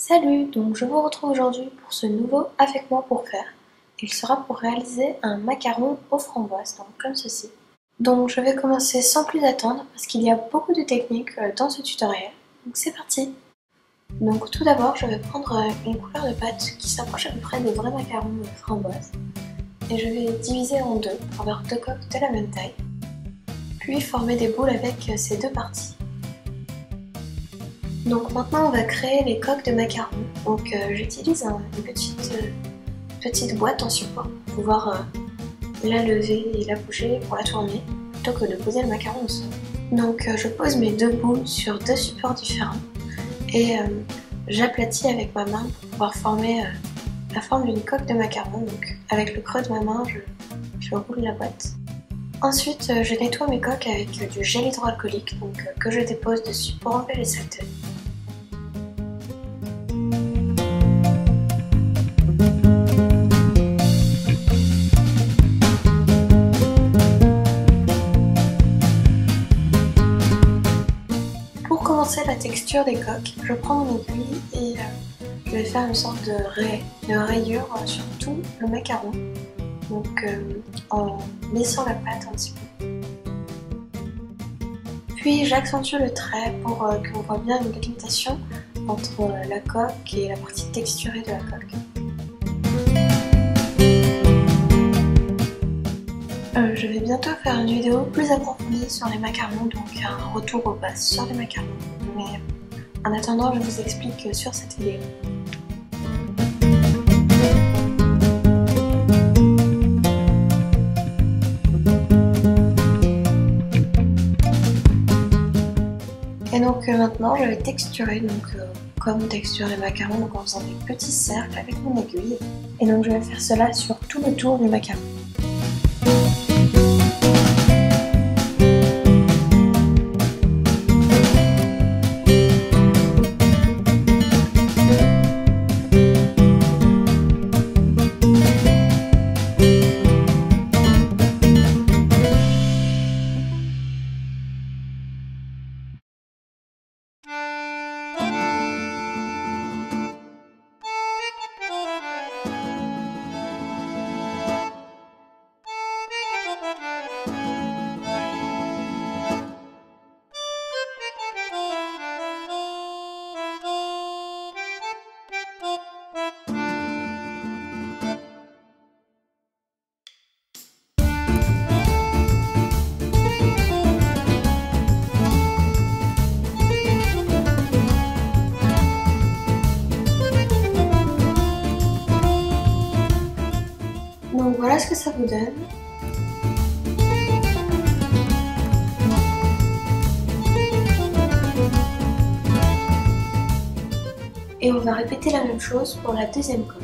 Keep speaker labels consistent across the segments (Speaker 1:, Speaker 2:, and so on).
Speaker 1: Salut, donc je vous retrouve aujourd'hui pour ce nouveau Avec moi pour faire. Il sera pour réaliser un macaron aux framboises, donc comme ceci. Donc je vais commencer sans plus attendre parce qu'il y a beaucoup de techniques dans ce tutoriel. Donc c'est parti. Donc tout d'abord je vais prendre une couleur de pâte qui s'approche à peu près des vrais macarons framboises. Et je vais diviser en deux pour avoir deux coques de la même taille. Puis former des boules avec ces deux parties. Donc maintenant on va créer les coques de macarons. Donc j'utilise une petite boîte en support pour pouvoir la lever et la bouger pour la tourner plutôt que de poser le macaron au sol. Donc je pose mes deux boules sur deux supports différents et j'aplatis avec ma main pour pouvoir former la forme d'une coque de macaron. Donc avec le creux de ma main je roule la boîte. Ensuite je nettoie mes coques avec du gel hydroalcoolique que je dépose dessus pour enlever les saletés. Pour commencer la texture des coques, je prends mon aiguille et je vais faire une sorte de rayure sur tout le macaron, donc en laissant la pâte un petit peu. Puis j'accentue le trait pour qu'on voit bien une délimitation entre la coque et la partie texturée de la coque. Je vais bientôt faire une vidéo plus approfondie sur les macarons, donc un retour aux bases sur les macarons. Mais en attendant, je vous explique sur cette vidéo. Et donc maintenant, je vais texturer, comme texture les macarons, donc en faisant des petits cercles avec mon aiguille. Et donc je vais faire cela sur tout le tour du macaron. Donc voilà ce que ça vous donne. Et on va répéter la même chose pour la deuxième coque.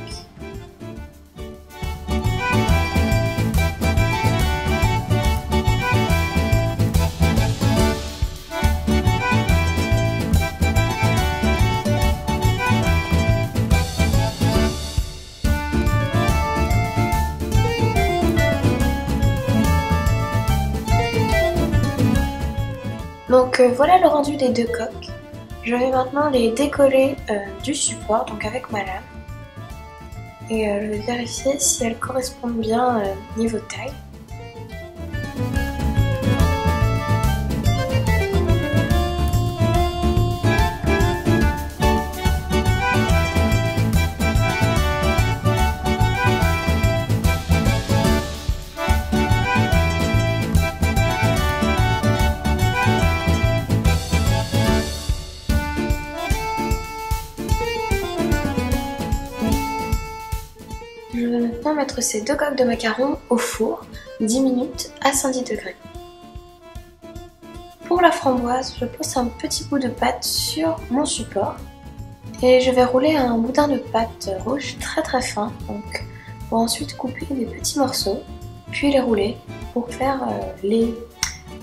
Speaker 1: Donc voilà le rendu des deux coques. Je vais maintenant les décoller du support, donc avec ma lame. Et je vais vérifier si elles correspondent bien niveau taille. Je vais maintenant mettre ces deux coques de macarons au four 10 minutes à 110 degrés. Pour la framboise, je pose un petit bout de pâte sur mon support et je vais rouler un boudin de pâte rouge très fin, donc pour ensuite couper des petits morceaux, puis les rouler pour faire les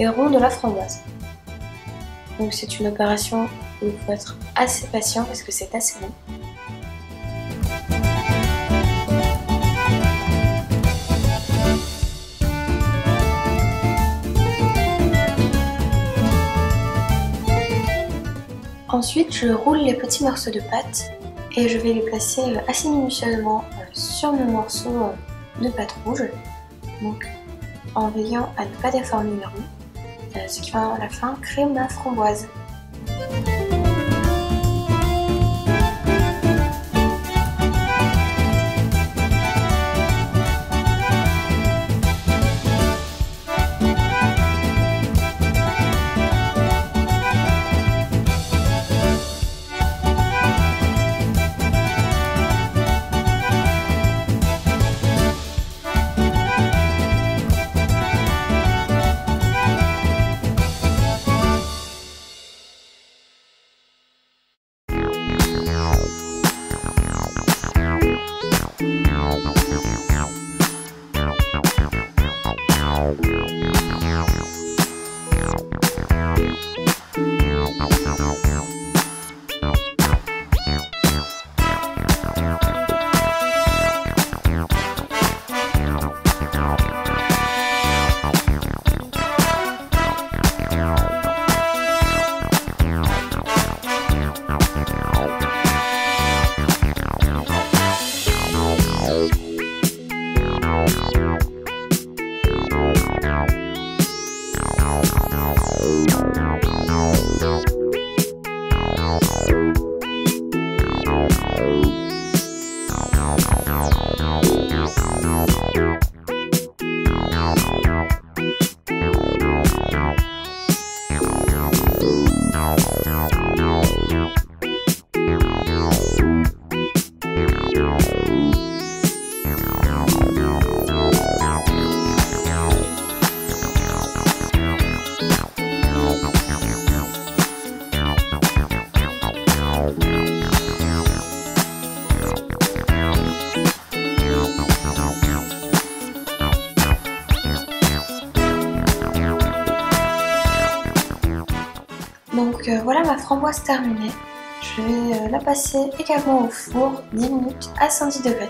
Speaker 1: ronds de la framboise. Donc c'est une opération où il faut être assez patient parce que c'est assez long. Ensuite, je roule les petits morceaux de pâte et je vais les placer assez minutieusement sur mon morceau de pâte rouge, donc en veillant à ne pas déformer mes ronds, ce qui va à la fin créer ma framboise. Donc voilà ma framboise terminée. Je vais la passer également au four 10 minutes à 110 degrés.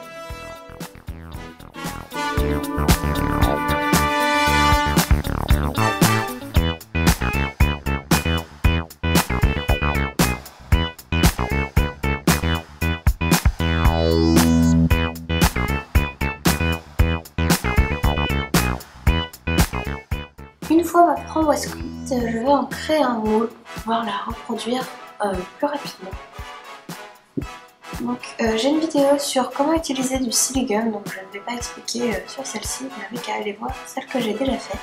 Speaker 1: Une fois ma framboise cuite, je vais en créer un moule pour pouvoir la reproduire plus rapidement. Donc j'ai une vidéo sur comment utiliser du silicone, donc je ne vais pas expliquer sur celle-ci, vous n'avez qu'à aller voir celle que j'ai déjà faite.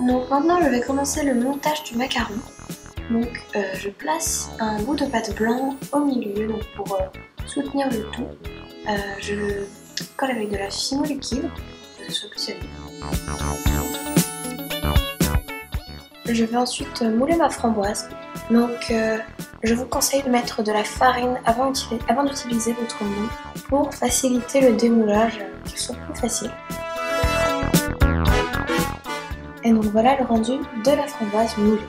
Speaker 1: Donc maintenant je vais commencer le montage du macaron. Donc je place un bout de pâte blanc au milieu donc pour soutenir le tout. Je le colle avec de la fimo liquide pour que ce soit plus solide. Je vais ensuite mouler ma framboise. Donc je vous conseille de mettre de la farine avant d'utiliser votre moule pour faciliter le démoulage, qu'il soit plus facile. Et donc voilà le rendu de la framboise moulée.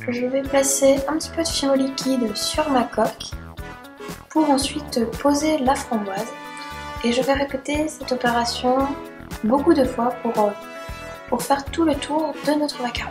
Speaker 1: Je vais placer un petit peu de fimo liquide sur ma coque pour ensuite poser la framboise. Et je vais répéter cette opération beaucoup de fois pour faire tout le tour de notre macaron.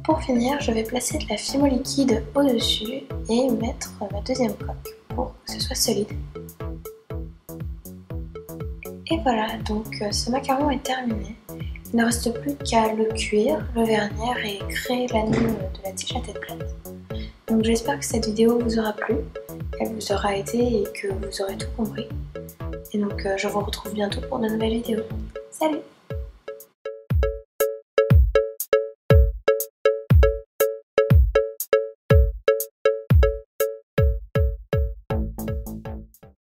Speaker 1: Pour finir, je vais placer de la fimo liquide au-dessus et mettre ma deuxième coque pour que ce soit solide. Et voilà, donc ce macaron est terminé. Il ne reste plus qu'à le cuire, le vernir et créer l'anneau de la tige à tête plate. Donc j'espère que cette vidéo vous aura plu, qu'elle vous aura aidé et que vous aurez tout compris. Et donc je vous retrouve bientôt pour de nouvelles vidéos. Salut!